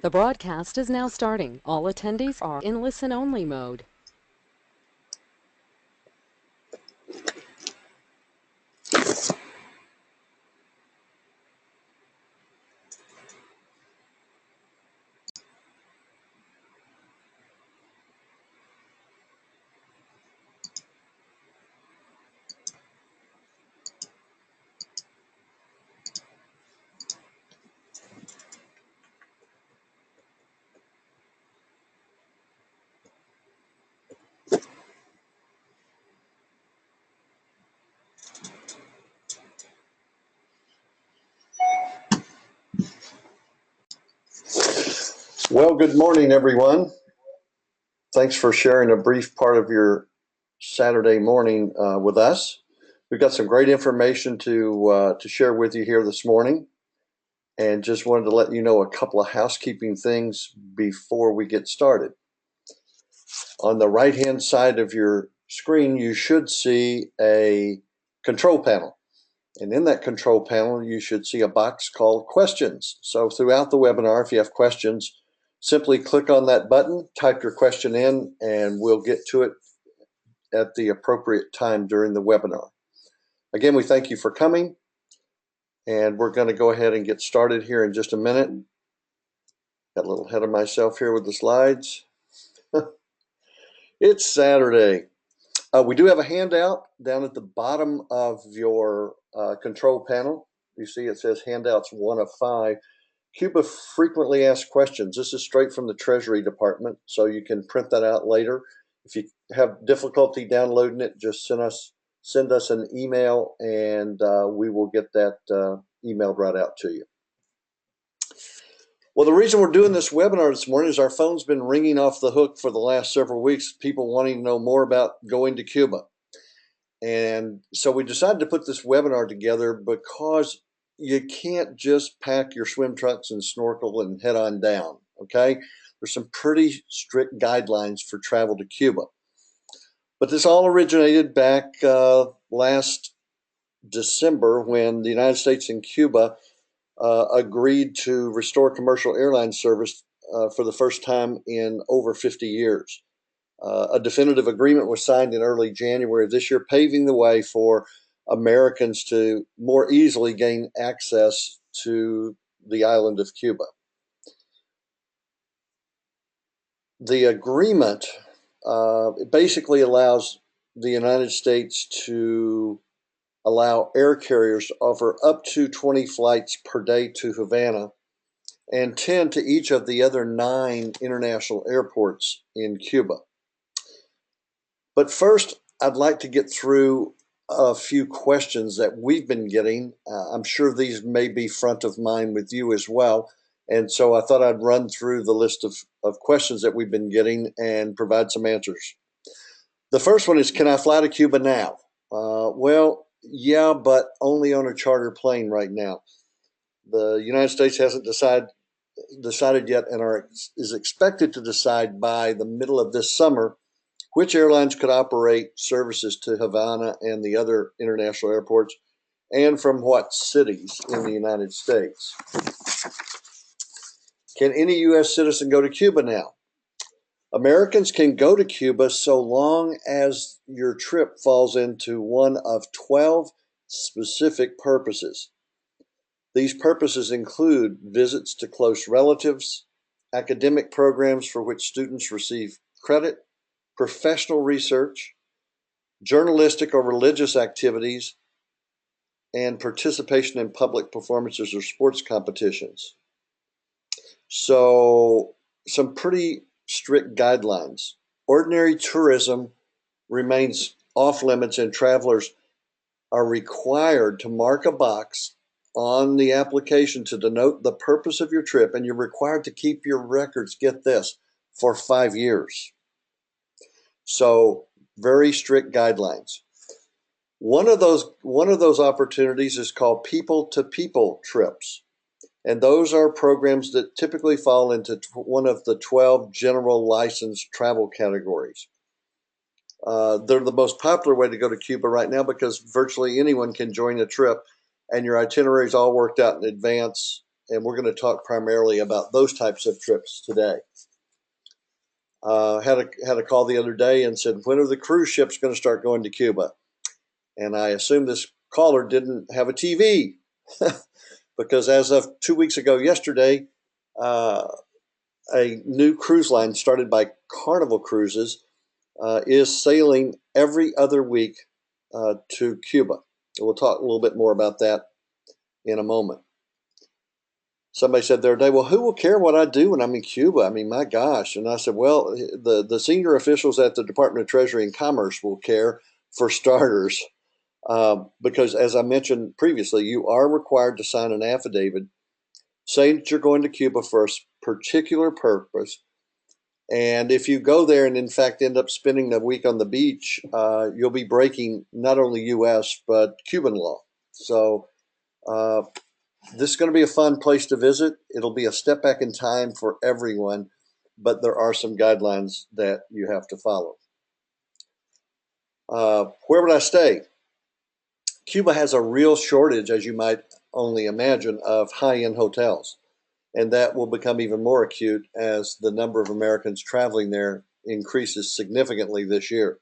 The broadcast is now starting. All attendees are in listen-only mode. Well, good morning, everyone. Thanks for sharing a brief part of your Saturday morning with us. We've got some great information to share with you here this morning, and just wanted to let you know a couple of housekeeping things before we get started. On the right-hand side of your screen, you should see a control panel. And in that control panel, you should see a box called questions. So throughout the webinar, if you have questions, simply click on that button, type your question in, and we'll get to it at the appropriate time during the webinar. Again, we thank you for coming, and we're going to go ahead and get started here in just a minute. Got a little ahead of myself here with the slides. It's Saturday. We do have a handout down at the bottom of your control panel. You see it says handouts 1 of 5. Cuba frequently asked questions. This is straight from the Treasury Department, so you can print that out later. If you have difficulty downloading it, just send us an email, and we will get that emailed right out to you. Well, the reason we're doing this webinar this morning is our phone's been ringing off the hook for the last several weeks, people wanting to know more about going to Cuba. And so we decided to put this webinar together because you can't just pack your swim trunks and snorkel and head on down, okay? There's some pretty strict guidelines for travel to Cuba. But this all originated back last December when the United States and Cuba agreed to restore commercial airline service for the first time in over 50 years. A definitive agreement was signed in early January of this year, paving the way for Americans to more easily gain access to the island of Cuba. The agreement basically allows the United States to allow air carriers to offer up to 20 flights per day to Havana and 10 to each of the other 9 international airports in Cuba. But first, I'd like to get through a few questions that we've been getting. I'm sure these may be front of mind with you as well. And so I thought I'd run through the list of questions that we've been getting and provide some answers. The first one is, can I fly to Cuba now? Well, yeah, but only on a charter plane right now. The United States hasn't decided yet and is expected to decide by the middle of this summer which airlines could operate services to Havana and the other international airports, and from what cities in the United States. Can any U.S. citizen go to Cuba now? Americans can go to Cuba so long as your trip falls into one of 12 specific purposes. These purposes include visits to close relatives, academic programs for which students receive credit, professional research, journalistic or religious activities, and participation in public performances or sports competitions. So, some pretty strict guidelines. Ordinary tourism remains off limits, and travelers are required to mark a box on the application to denote the purpose of your trip, and you're required to keep your records, get this, for 5 years. So, very strict guidelines. One of those opportunities is called people-to-people trips, and those are programs that typically fall into one of the 12 general licensed travel categories. They're the most popular way to go to Cuba right now because virtually anyone can join a trip, and your itinerary is all worked out in advance. and we're going to talk primarily about those types of trips today. Had a call the other day and said, when are the cruise ships going to start going to Cuba? And I assume this caller didn't have a TV because as of 2 weeks ago yesterday, uh, a new cruise line started by Carnival Cruises is sailing every other week to Cuba. We'll talk a little bit more about that in a moment. Somebody said the other day, well, who will care what I do when I'm in Cuba? I mean, my gosh. And I said, well, the senior officials at the Department of Treasury and Commerce will care for starters. Because as I mentioned previously, you are required to sign an affidavit saying that you're going to Cuba for a particular purpose. And if you go there and in fact end up spending a week on the beach, you'll be breaking not only U.S. but Cuban law. So uh, this is going to be a fun place to visit. It'll be a step back in time for everyone, but there are some guidelines that you have to follow. Where would I stay? Cuba has a real shortage, as you might only imagine, of high-end hotels, and that will become even more acute as the number of Americans traveling there increases significantly this year.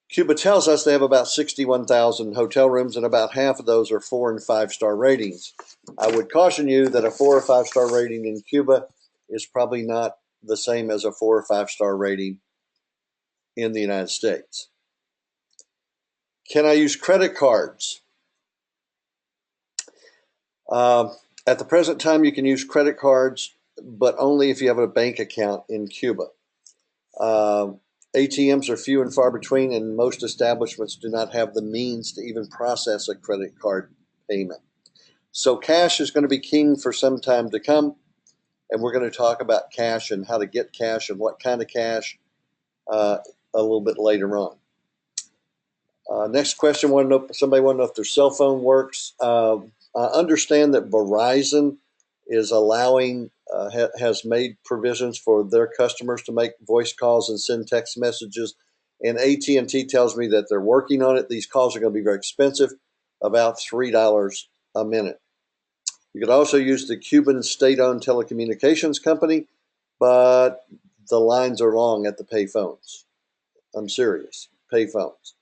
Cuba tells us they have about 61,000 hotel rooms, and about half of those are 4 and 5 star ratings. I would caution you that a 4 or 5 star rating in Cuba is probably not the same as a 4 or 5 star rating in the United States. Can I use credit cards? Uh, at the present time, you can use credit cards, but only if you have a bank account in Cuba. Uh, ATMs are few and far between, and most establishments do not have the means to even process a credit card payment. So cash is going to be king for some time to come, and we're going to talk about cash and how to get cash and what kind of cash uh, a little bit later on. Next question, somebody want to know if their cell phone works. I understand that Verizon is has made provisions for their customers to make voice calls and send text messages, and AT&T tells me that they're working on it. These calls are going to be very expensive, about $3 a minute. You could also use the Cuban state-owned telecommunications company, but the lines are long at the payphones. I'm serious, payphones.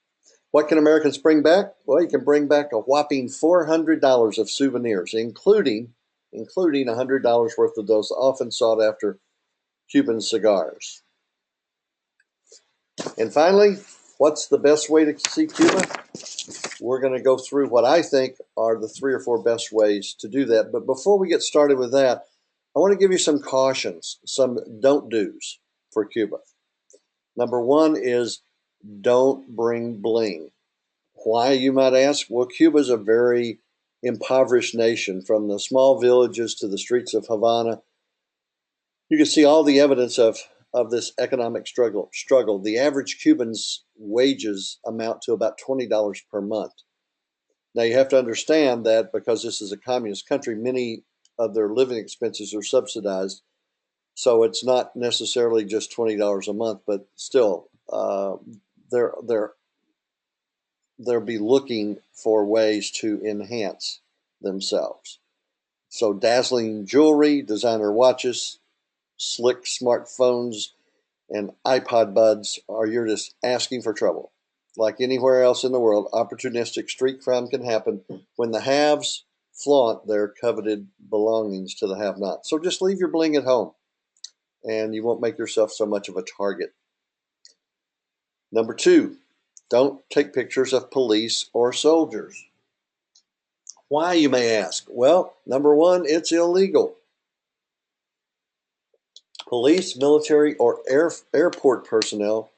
What can Americans bring back? Well, you can bring back a whopping $400 of souvenirs, including $100 worth of those often sought after Cuban cigars. And finally, what's the best way to see Cuba? We're going to go through what I think are the 3 or 4 best ways to do that. But before we get started with that, I want to give you some cautions, some don't do's for Cuba. Number 1 is don't bring bling. Why, you might ask? Well, Cuba is a very impoverished nation. From the small villages to the streets of Havana, you can see all the evidence of this economic struggle. The average Cuban's wages amount to about $20 per month. Now, you have to understand that because this is a communist country, many of their living expenses are subsidized. So it's not necessarily just $20 a month, but still, they're they'll be looking for ways to enhance themselves. So dazzling jewelry, designer watches, slick smartphones, and iPod buds you're just asking for trouble. Like anywhere else in the world, opportunistic street crime can happen when the haves flaunt their coveted belongings to the have-nots. So just leave your bling at home, and you won't make yourself so much of a target. Number 2, don't take pictures of police or soldiers. Why, you may ask? Well, number 1, it's illegal. Police, military, or airport personnel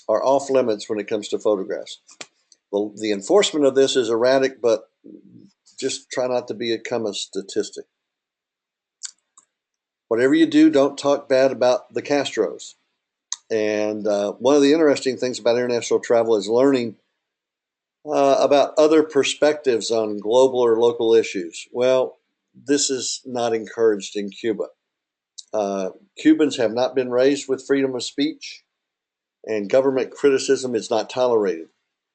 are off limits when it comes to photographs. The enforcement of this is erratic, but just try not to become a statistic. Whatever you do, don't talk bad about the Castros. And one of the interesting things about international travel is learning about other perspectives on global or local issues. Well, this is not encouraged in Cuba. Cubans have not been raised with freedom of speech, and government criticism is not tolerated.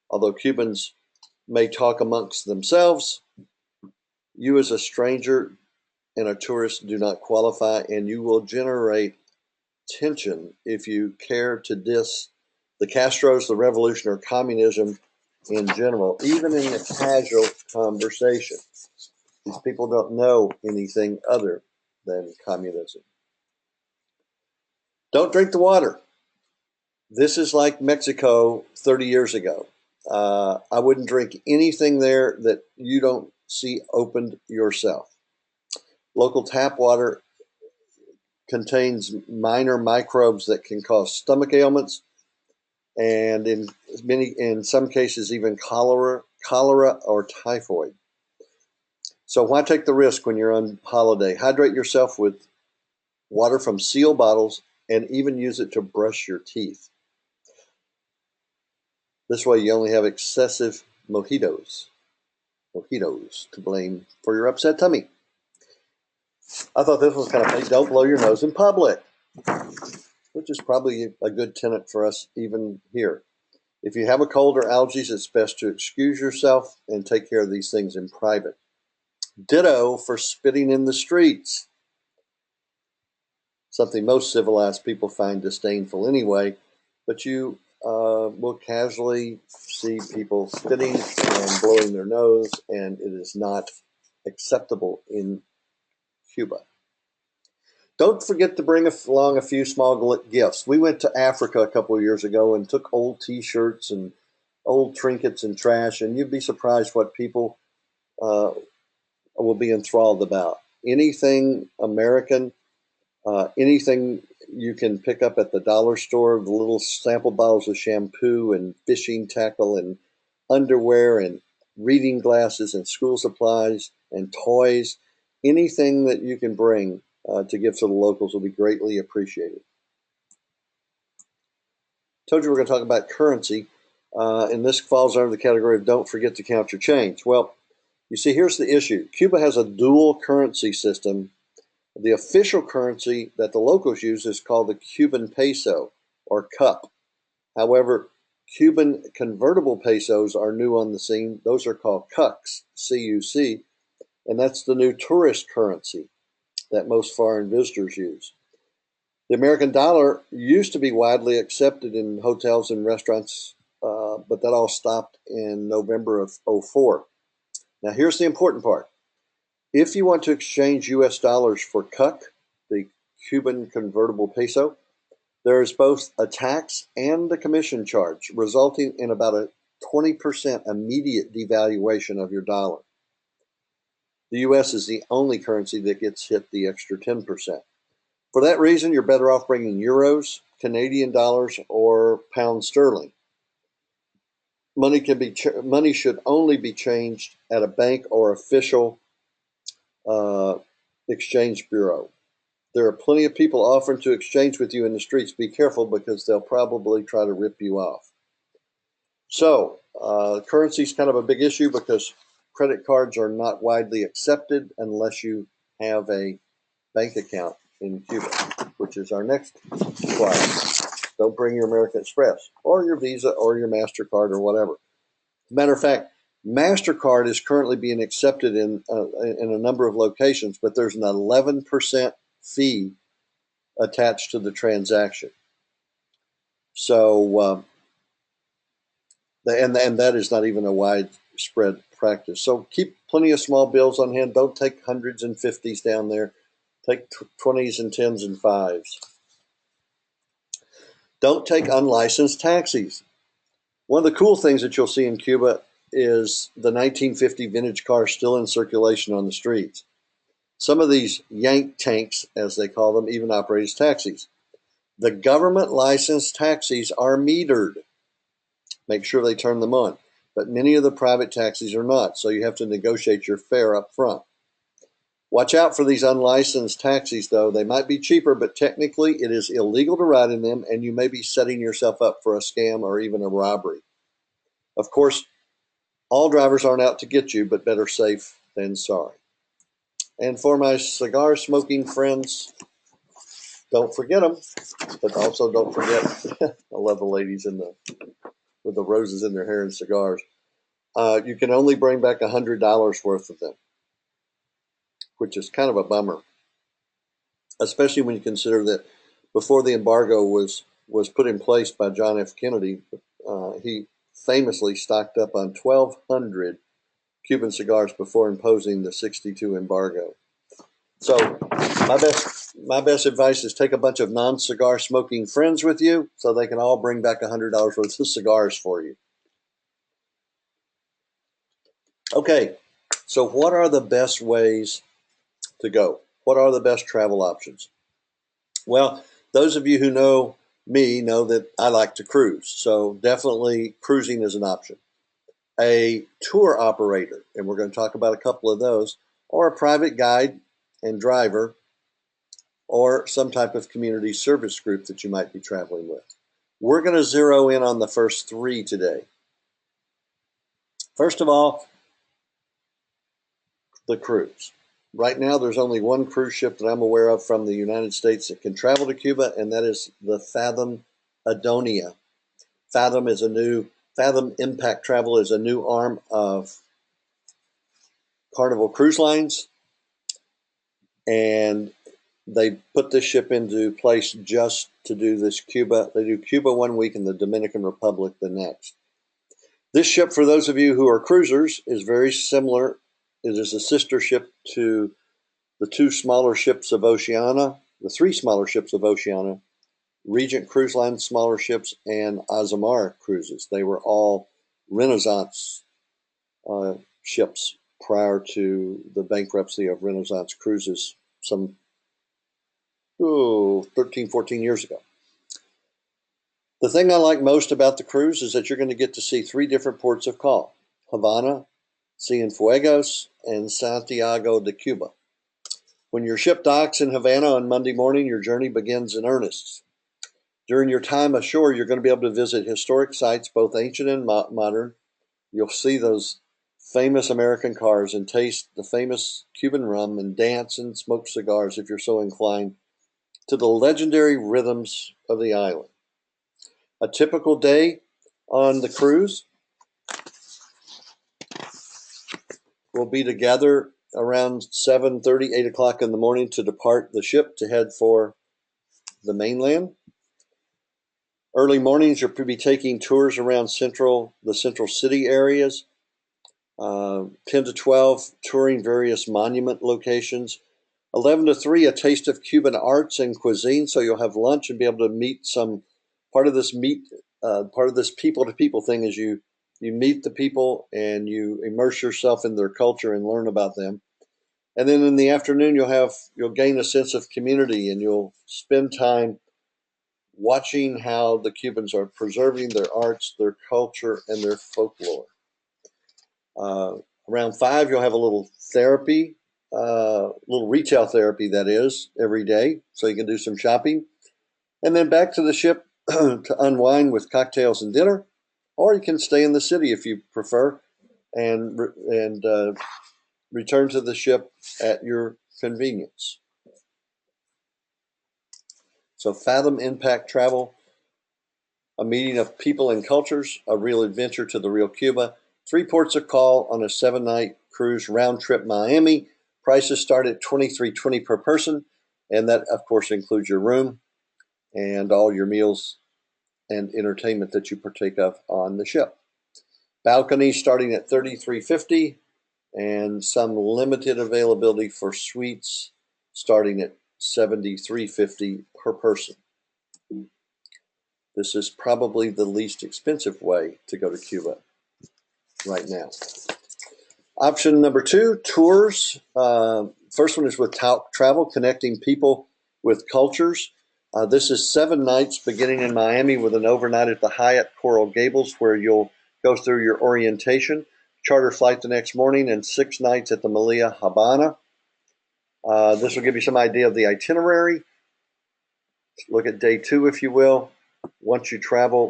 Although Cubans may talk amongst themselves, you as a stranger and a tourist do not qualify, and you will generate tension if you care to diss the Castros, the revolution, or communism in general, even in a casual conversation. These people don't know anything other than communism. Don't drink the water. This is like Mexico 30 years ago. I wouldn't drink anything there that you don't see opened yourself. Local tap water contains minor microbes that can cause stomach ailments, and in some cases even cholera or typhoid. So why take the risk when you're on holiday? Hydrate yourself with water from sealed bottles and even use it to brush your teeth. This way you only have excessive mojitos to blame for your upset tummy. I thought this was kind of funny. Don't blow your nose in public, which is probably a good tenet for us even here. If you have a cold or allergies, it's best to excuse yourself and take care of these things in private. Ditto for spitting in the streets, something most civilized people find disdainful anyway, but you will casually see people spitting and blowing their nose, and it is not acceptable in Cuba. Don't forget to bring along a few small gifts. We went to Africa a couple of years ago and took old T-shirts and old trinkets and trash, and you'd be surprised what people uh, will be enthralled about. Anything American, anything you can pick up at the dollar store, the little sample bottles of shampoo and fishing tackle and underwear and reading glasses and school supplies and toys, anything that you can bring to give to the locals will be greatly appreciated. Told you we're going to talk about currency, and this falls under the category of don't forget to count your change. Well, you see, here's the issue. Cuba has a dual currency system. The official currency that the locals use is called the Cuban peso or cup. However, Cuban convertible pesos are new on the scene. Those are called cucs, C-U-C, and that's the new tourist currency that most foreign visitors use. The American dollar used to be widely accepted in hotels and restaurants, but that all stopped in November of '04. Now, here's the important part. If you want to exchange US dollars for CUC, the Cuban convertible peso, there is both a tax and a commission charge, resulting in about a 20% immediate devaluation of your dollar. The US is the only currency that gets hit the extra 10%. For that reason, you're better off bringing euros, Canadian dollars, or pound sterling. Money should only be changed at a bank or official uh, exchange bureau. There are plenty of people offering to exchange with you in the streets. Be careful because they'll probably try to rip you off. So, currency is kind of a big issue because credit cards are not widely accepted unless you have a bank account in Cuba, which is our next slide. Don't bring your American Express or your Visa or your MasterCard or whatever. Matter of fact, MasterCard is currently being accepted in a number of locations, but there's an 11% fee attached to the transaction. So, and that is not even a widespread practice. So keep plenty of small bills on hand. Don't take hundreds and fifties down there. Take 20s and 10s and 5s. Don't take unlicensed taxis. One of the cool things that you'll see in Cuba is the 1950 vintage cars still in circulation on the streets. Some of these yank tanks, as they call them, even operate as taxis. The government licensed taxis are metered. Make sure they turn them on. But many of the private taxis are not, so you have to negotiate your fare up front. Watch out for these unlicensed taxis, though. They might be cheaper, but technically it is illegal to ride in them, and you may be setting yourself up for a scam or even a robbery. Of course, all drivers aren't out to get you, but better safe than sorry. And for my cigar smoking friends, don't forget them, but also don't forget, I love the ladies with the roses in their hair and cigars. You can only bring back $100 worth of them. which is kind of a bummer, especially when you consider that before the embargo was put in place by John F. Kennedy, he famously stocked up on 1,200 Cuban cigars before imposing the '62 embargo. So my best advice is take a bunch of non-cigar smoking friends with you so they can all bring back $100 worth of cigars for you. Okay, so what are the best ways to go? What are the best travel options? Well, those of you who know me know that I like to cruise, so definitely cruising is an option. A tour operator, and we're going to talk about a couple of those, or a private guide and driver, or some type of community service group that you might be traveling with. We're going to zero in on the first three today. First of all, the cruise. Right now, there's only one cruise ship that I'm aware of from the United States that can travel to Cuba, and that is the Fathom Adonia. Fathom Impact Travel is a new arm of Carnival Cruise Lines, and they put this ship into place just to do this Cuba. They do Cuba one week and the Dominican Republic the next. This ship, for those of you who are cruisers, is very similar. It is a sister ship to the two smaller ships of Oceania, the three smaller ships of Oceania, Regent Cruise Line smaller ships, and Azamara cruises. They were all Renaissance ships prior to the bankruptcy of Renaissance Cruises some 13, 14 years ago. The thing I like most about the cruise is that you're going to get to see three different ports of call: Havana, Cienfuegos, and Santiago de Cuba. When your ship docks in Havana on Monday morning, your journey begins in earnest. During your time ashore, you're going to be able to visit historic sites, both ancient and modern. You'll see those famous American cars and taste the famous Cuban rum and dance and smoke cigars if you're so inclined to the legendary rhythms of the island. A typical day on the cruise will be to gather around 7:30, 8 o'clock in the morning to depart the ship to head for the mainland. Early mornings, you'll be taking tours around the central city areas, 10 to 12, touring various monument locations. 11 to 3, a taste of Cuban arts and cuisine. So you'll have lunch and be able to meet some part of this people to people thing is you meet the people and you immerse yourself in their culture and learn about them. And then in the afternoon, you'll gain a sense of community and you'll spend time watching how the Cubans are preserving their arts, their culture, and their folklore. Around 5, you'll have a little therapy, little retail therapy, that is, every day, so you can do some shopping. And then back to the ship to unwind with cocktails and dinner, or you can stay in the city if you prefer and return to the ship at your convenience. So Fathom Impact Travel, a meeting of people and cultures, a real adventure to the real Cuba. 3 ports of call on a 7-night cruise round trip Miami. Prices start at $23.20 per person, and that of course includes your room and all your meals and entertainment that you partake of on the ship. Balconies starting at $33.50, and some limited availability for suites starting at $73.50 per person. This is probably the least expensive way to go to Cuba right now. Option number 2, tours. First one is with Talc Travel, connecting people with cultures. This is 7 nights beginning in Miami with an overnight at the Hyatt Coral Gables, where you'll go through your orientation, charter flight the next morning, and 6 nights at the Malia Habana. This will give you some idea of the itinerary. Look at day 2, if you will. Once you travel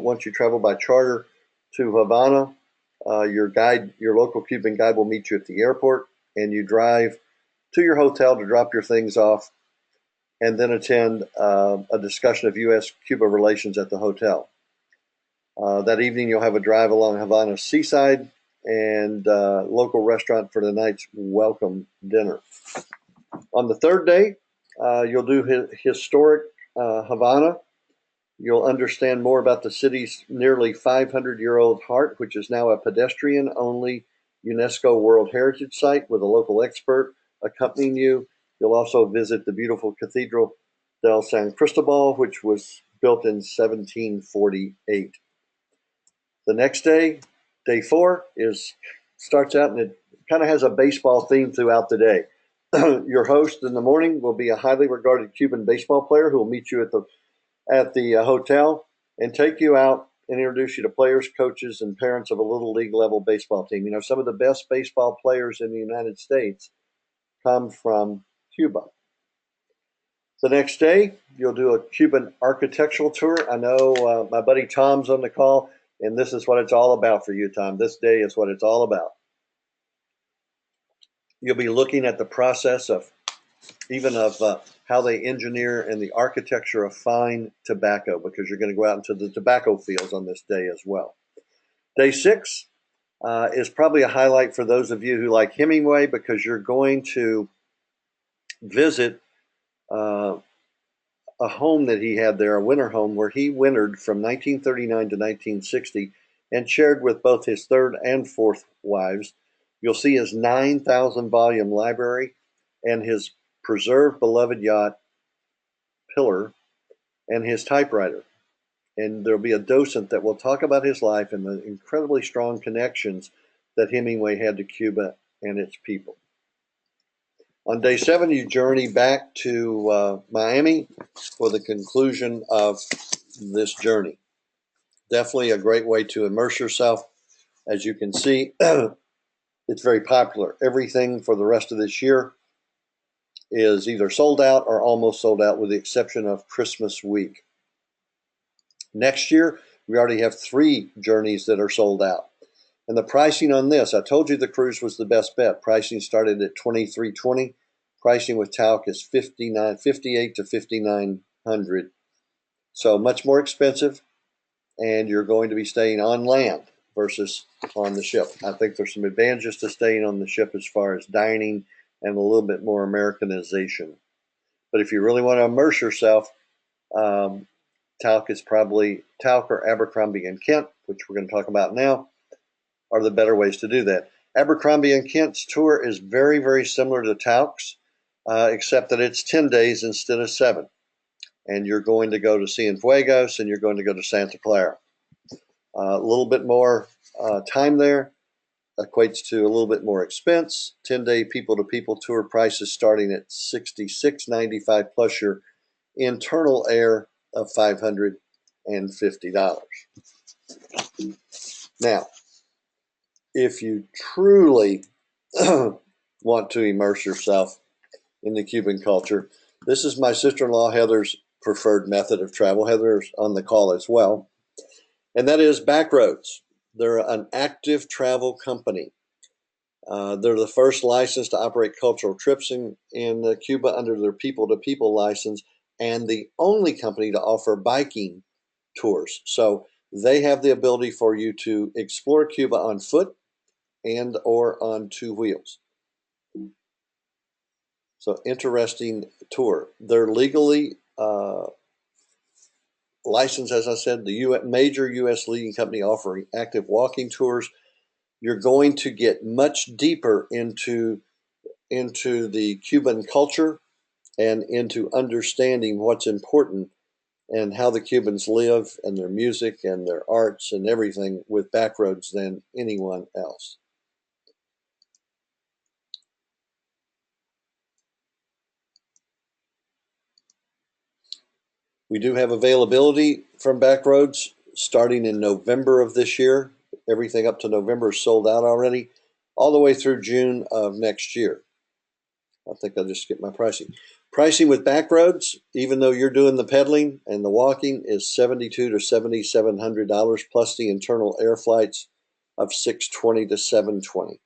by charter to Havana, your local Cuban guide will meet you at the airport, and you drive to your hotel to drop your things off, and then attend a discussion of U.S.-Cuba relations at the hotel. That evening, you'll have a drive along Havana's seaside and local restaurant for the night's welcome dinner. On the third day, you'll do historic Havana. You'll understand more about the city's nearly 500-year-old heart, which is now a pedestrian-only UNESCO World Heritage Site with a local expert accompanying you. You'll also visit the beautiful Cathedral del San Cristobal, which was built in 1748. The next day, day 4, is starts out and it kind of has a baseball theme throughout the day. Your host in the morning will be a highly regarded Cuban baseball player who will meet you at the hotel and take you out and introduce you to players, coaches, and parents of a little league level baseball team. You know, some of the best baseball players in the United States come from Cuba. The next day, you'll do a Cuban architectural tour. I know my buddy Tom's on the call, and this is what it's all about for you, Tom. This day is what it's all about. You'll be looking at the process of even of how they engineer and the architecture of fine tobacco, because you're going to go out into the tobacco fields on this day as well. Day 6 is probably a highlight for those of you who like Hemingway, because you're going to visit a home that he had there, a winter home where he wintered from 1939 to 1960 and shared with both his third and fourth wives. You'll see his 9,000 volume library and his preserved beloved yacht, Pillar, and his typewriter. And there'll be a docent that will talk about his life and the incredibly strong connections that Hemingway had to Cuba and its people. On day 7, you journey back to Miami for the conclusion of this journey. Definitely a great way to immerse yourself. As you can see, it's very popular. Everything for the rest of this year is either sold out or almost sold out, with the exception of Christmas week. Next year, we already have 3 journeys that are sold out. And the pricing on this, I told you the cruise was the best bet. Pricing started at $2,320. Pricing with talc is $58 to $5,900. So much more expensive, and you're going to be staying on land versus on the ship. I think there's some advantages to staying on the ship as far as dining and a little bit more Americanization. But if you really want to immerse yourself, talc or Abercrombie and Kent, which we're going to talk about now, are the better ways to do that. Abercrombie and Kent's tour is very, very similar to talc's, except that it's 10 days instead of 7. And you're going to go to Cienfuegos and you're going to go to Santa Clara. A little bit more time there equates to a little bit more expense. 10-day people-to-people tour prices starting at $66.95 plus your internal air of $550. Now, if you truly want to immerse yourself in the Cuban culture, this is my sister-in-law Heather's preferred method of travel. Heather's on the call as well, and that is Backroads. They're an active travel company. They're the first license to operate cultural trips in Cuba under their people-to-people license, and the only company to offer biking tours. So they have the ability for you to explore Cuba on foot and or on 2 wheels. So interesting tour. They're legally licensed, as I said, the major U.S. leading company offering active walking tours. You're going to get much deeper into the Cuban culture and into understanding what's important and how the Cubans live and their music and their arts and everything with Backroads than anyone else. We do have availability from Backroads starting in November of this year. Everything up to November is sold out already, all the way through June of next year. I think I'll just skip my pricing. Pricing with Backroads, even though you're doing the pedaling and the walking, is $7,200 to $7,700 plus the internal air flights of $620 to $720.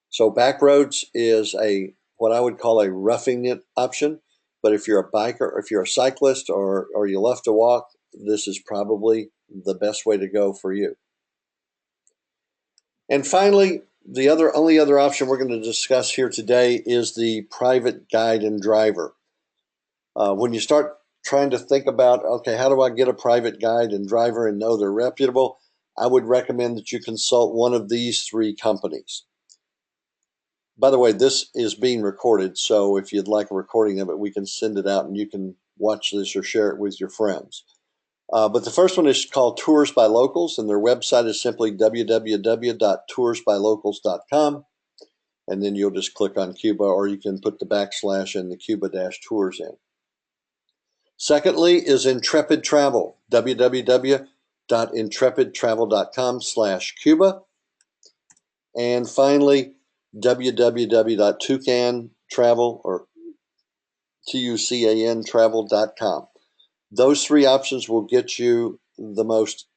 So Backroads is what I would call a roughing it option. But if you're a biker, if you're a cyclist, or you love to walk, this is probably the best way to go for you. And finally, The only other option we're going to discuss here today is the private guide and driver. When you start trying to think about, okay, how do I get a private guide and driver and know they're reputable? I would recommend that you consult one of these three companies. By the way, this is being recorded, so if you'd like a recording of it, we can send it out and you can watch this or share it with your friends. But the first one is called Tours by Locals, and their website is simply www.toursbylocals.com. And then you'll just click on Cuba, or you can put the backslash and the Cuba-tours in. Secondly is Intrepid Travel, www.intrepidtravel.com/Cuba. And finally, www.tucantravel or TUCAN Those three options will get you the most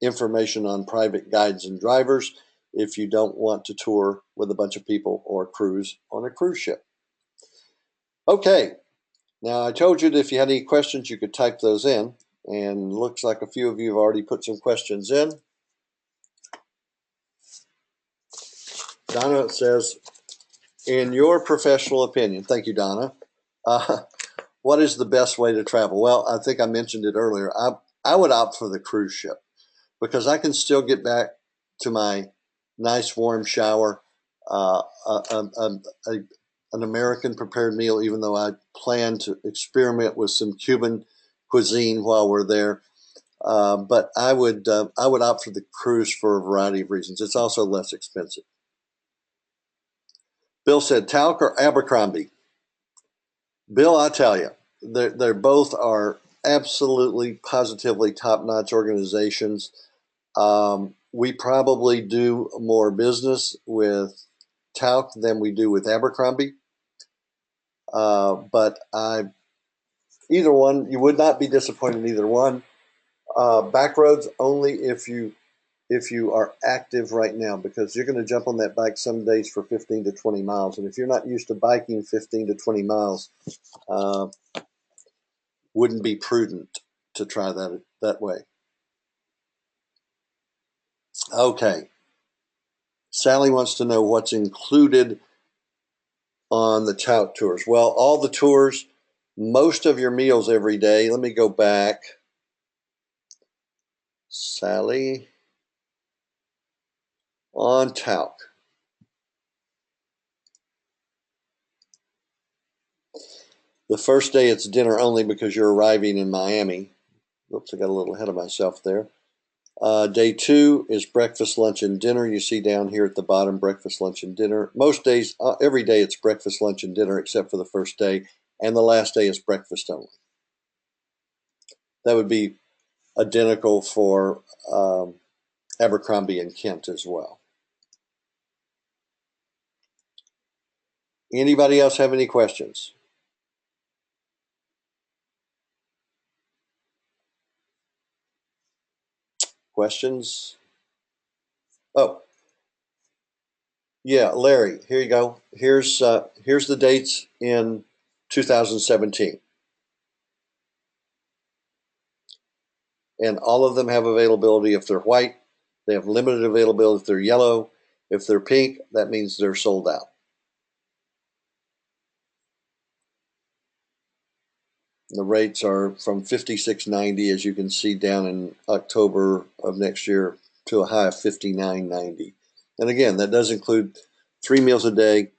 information on private guides and drivers if you don't want to tour with a bunch of people or cruise on a cruise ship. Okay, now I told you that if you had any questions, you could type those in, and looks like a few of you have already put some questions in. Donna says, in your professional opinion, thank you, Donna, what is the best way to travel? Well, I think I mentioned it earlier. I would opt for the cruise ship because I can still get back to my nice warm shower, uh, an American prepared meal, even though I plan to experiment with some Cuban cuisine while we're there. But I would opt for the cruise for a variety of reasons. It's also less expensive. Bill said, Talc or Abercrombie? Bill, I tell you, they're both are absolutely, positively top-notch organizations. We probably do more business with Talc than we do with Abercrombie. But either one, you would not be disappointed in either one. Back roads only if you are active right now, because you're going to jump on that bike some days for 15 to 20 miles. And if you're not used to biking 15 to 20 miles, wouldn't be prudent to try that way. Okay. Sally wants to know what's included on the tout tours. Well, all the tours, most of your meals every day. Let me go back. Sally on tout. The first day it's dinner only because you're arriving in Miami. Oops, I got a little ahead of myself there. Day 2 is breakfast, lunch, and dinner. You see down here at the bottom, breakfast, lunch, and dinner. Most days, every day it's breakfast, lunch, and dinner except for the first day. And the last day is breakfast only. That would be identical for Abercrombie and Kent as well. Anybody else have any questions? Questions? Oh, yeah, Larry, here you go. Here's the dates in 2017. And all of them have availability if they're white. They have limited availability if they're yellow. If they're pink, that means they're sold out. The rates are from $56.90, as you can see down in October of next year, to a high of $59.90. And again, that does include 3 meals a day,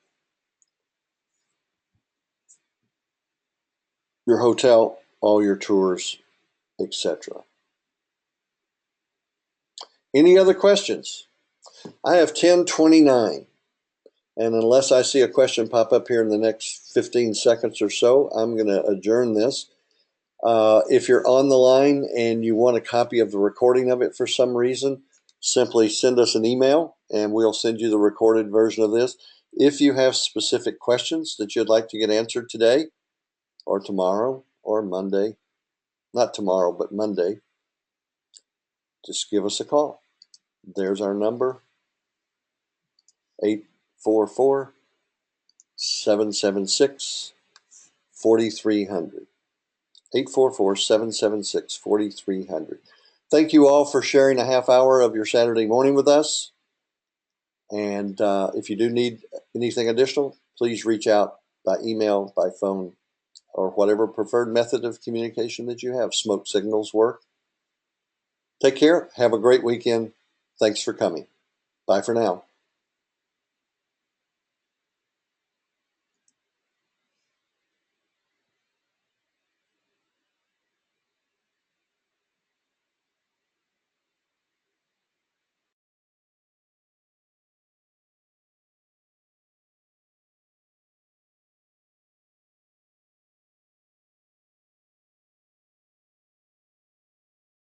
your hotel, all your tours, etc. Any other questions? I have 10:29, and unless I see a question pop up here in the next 15 seconds or so, I'm going to adjourn this. If you're on the line and you want a copy of the recording of it for some reason, simply send us an email and we'll send you the recorded version of this. If you have specific questions that you'd like to get answered today or tomorrow or Monday, not tomorrow, but Monday, just give us a call. There's our number, 844-776-4300. 844-776-4300. Thank you all for sharing a half hour of your Saturday morning with us. And if you do need anything additional, please reach out by email, by phone, or whatever preferred method of communication that you have. Smoke signals work. Take care. Have a great weekend. Thanks for coming. Bye for now.